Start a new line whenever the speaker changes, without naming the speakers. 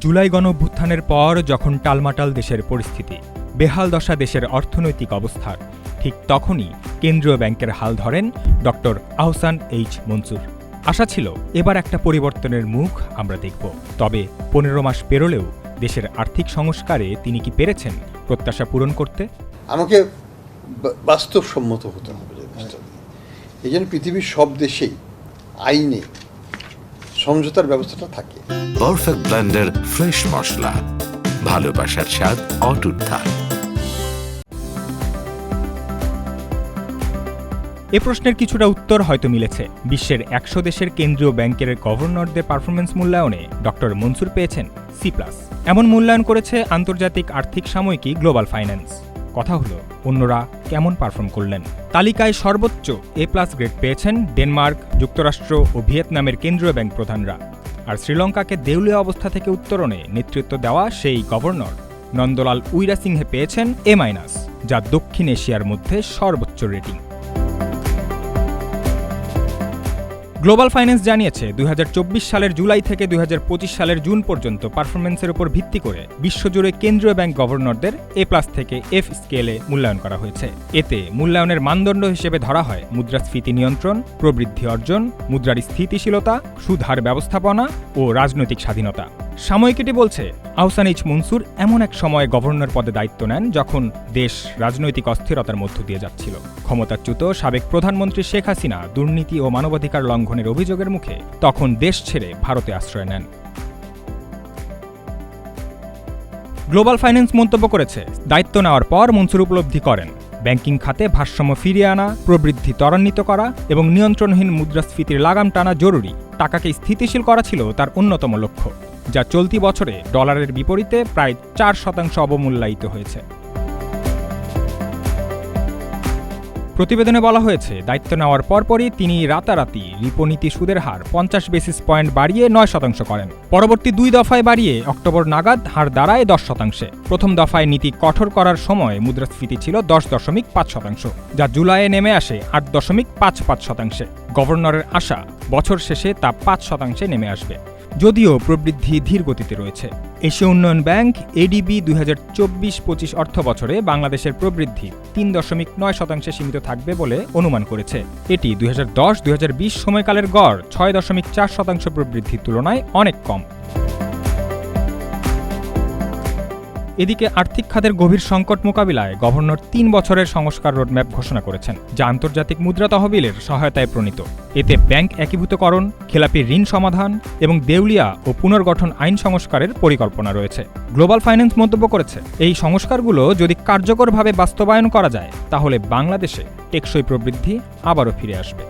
জুলাই গণঅভ্যুত্থানের পর যখন টালমাটাল দেশের পরিস্থিতি, বেহাল দশা দেশের অর্থনৈতিক অবস্থার, ঠিক তখনই কেন্দ্রীয় ব্যাংকের হাল ধরেন ড. আহসান এইচ মনসুর। আশা ছিল এবার একটা পরিবর্তনের মুখ আমরা দেখব। তবে ১৫ মাস পেরোলেও দেশের আর্থিক সংস্কারে তিনি কি পেরেছেন প্রত্যাশা পূরণ করতে?
আমাকে বাস্তবসম্মত হতে হবে। এই জন্য পৃথিবীর সব দেশেই আইনে সমঝোতার ব্যবস্থাটা থাকে।
পারফেক্ট ব্লেন্ডের ফ্রেশ মশলা, ভালোবাসার স্বাদ অটুট থাক।
এ প্রশ্নের কিছুটা উত্তর হয়তো মিলেছে। বিশ্বের ১০০ দেশের কেন্দ্রীয় ব্যাংকের গভর্নরদের পারফরমেন্স মূল্যায়নে ড. মনসুর পেয়েছেন C+। এমন মূল্যায়ন করেছে আন্তর্জাতিক আর্থিক সাময়িকী গ্লোবাল ফাইন্যান্স। কথা হলো, অন্যরা কেমন পারফর্ম করলেন? তালিকায় সর্বোচ্চ A+ গ্রেড পেয়েছেন ডেনমার্ক, যুক্তরাষ্ট্র ও ভিয়েতনামের কেন্দ্রীয় ব্যাংক প্রধানরা। আর শ্রীলঙ্কাকে দেউলিয়া অবস্থা থেকে উত্তরণে নেতৃত্ব দেওয়া সেই গভর্নর নন্দলাল উইরাসিংহে পেয়েছেন A-, যা দক্ষিণ এশিয়ার মধ্যে সর্বোচ্চ রেটিং। গ্লোবাল ফাইন্যান্স জানিয়েছে ২০২৪ সালের জুলাই থেকে ২০২৫ সালের জুন পর্যন্ত পারফরমেন্সের উপর ভিত্তি করে বিশ্বজুড়ে কেন্দ্রীয় ব্যাংক গভর্নরদের A+ থেকে F স্কেলে মূল্যায়ন করা হয়েছে। এতে মূল্যায়নের মানদণ্ড হিসেবে ধরা হয় মুদ্রাস্ফীতি নিয়ন্ত্রণ, প্রবৃদ্ধি অর্জন, মুদ্রার স্থিতিশীলতা, সুদহার ব্যবস্থাপনা ও রাজনৈতিক স্বাধীনতা। সাময়িকীটি বলছে, আহসান এইচ মনসুর এমন এক সময়ে গভর্নর পদে দায়িত্ব নেন যখন দেশ রাজনৈতিক অস্থিরতার মধ্য দিয়ে যাচ্ছিল। ক্ষমতাচ্যুত সাবেক প্রধানমন্ত্রী শেখ হাসিনা দুর্নীতি ও মানবাধিকার লঙ্ঘনের অভিযোগের মুখে তখন দেশ ছেড়ে ভারতে আশ্রয় নেন। গ্লোবাল ফাইন্যান্স মন্তব্য করেছে, দায়িত্ব নেওয়ার পর মনসুর উপলব্ধি করেন ব্যাংকিং খাতে ভারসাম্য ফিরিয়ে আনা, প্রবৃদ্ধি ত্বরান্বিত করা এবং নিয়ন্ত্রণহীন মুদ্রাস্ফীতির লাগাম টানা জরুরি। টাকাকে স্থিতিশীল করা ছিল তার অন্যতম লক্ষ্য, যা চলতি বছরে ডলারের বিপরীতে প্রায় ৪% অবমূল্যায়িত হয়েছে। প্রতিবেদনে বলা হয়েছে, দায়িত্ব নেওয়ার পরপরই তিনি রাতারাতি রিপোনীতি সুদের হার ৫০ বেসিস পয়েন্ট বাড়িয়ে ৯% করেন। পরবর্তী ২ দফায় বাড়িয়ে অক্টোবর নাগাদ হার দাঁড়ায় ১০%। প্রথম দফায় নীতি কঠোর করার সময় মুদ্রাস্ফীতি ছিল ১০.৫%, যা জুলাইয়ে নেমে আসে ৮.৫৫%। গভর্নরের আশা, বছর শেষে তা ৫% নেমে আসবে। যদিও প্রবৃদ্ধি ধীর গতিতে রয়েছে। এশীয় উন্নয়ন ব্যাংক ADB ২০২৪-২৫ অর্থ বছরে বাংলাদেশের প্রবৃদ্ধি ৩.৯% সীমিত থাকবে বলে অনুমান করেছে। এটি ২০১০-২০২০ সময়কালের গড় ৬.৪% প্রবৃদ্ধির তুলনায় অনেক কম। এদিকে আর্থিক খাতের গভীর সংকট মোকাবিলায় গভর্নর ৩ বছরের সংস্কার রোডম্যাপ ঘোষণা করেছেন, যা আন্তর্জাতিক মুদ্রা তহবিলের সহায়তায় প্রণীত। এতে ব্যাংক একীভূতকরণ, খেলাপি ঋণ সমাধান এবং দেউলিয়া ও পুনর্গঠন আইন সংস্কারের পরিকল্পনা রয়েছে। গ্লোবাল ফাইন্যান্স মন্তব্য করেছে, এই সংস্কারগুলো যদি কার্যকরভাবে বাস্তবায়ন করা যায় তাহলে বাংলাদেশে টেকসই প্রবৃদ্ধি আবারও ফিরে আসবে।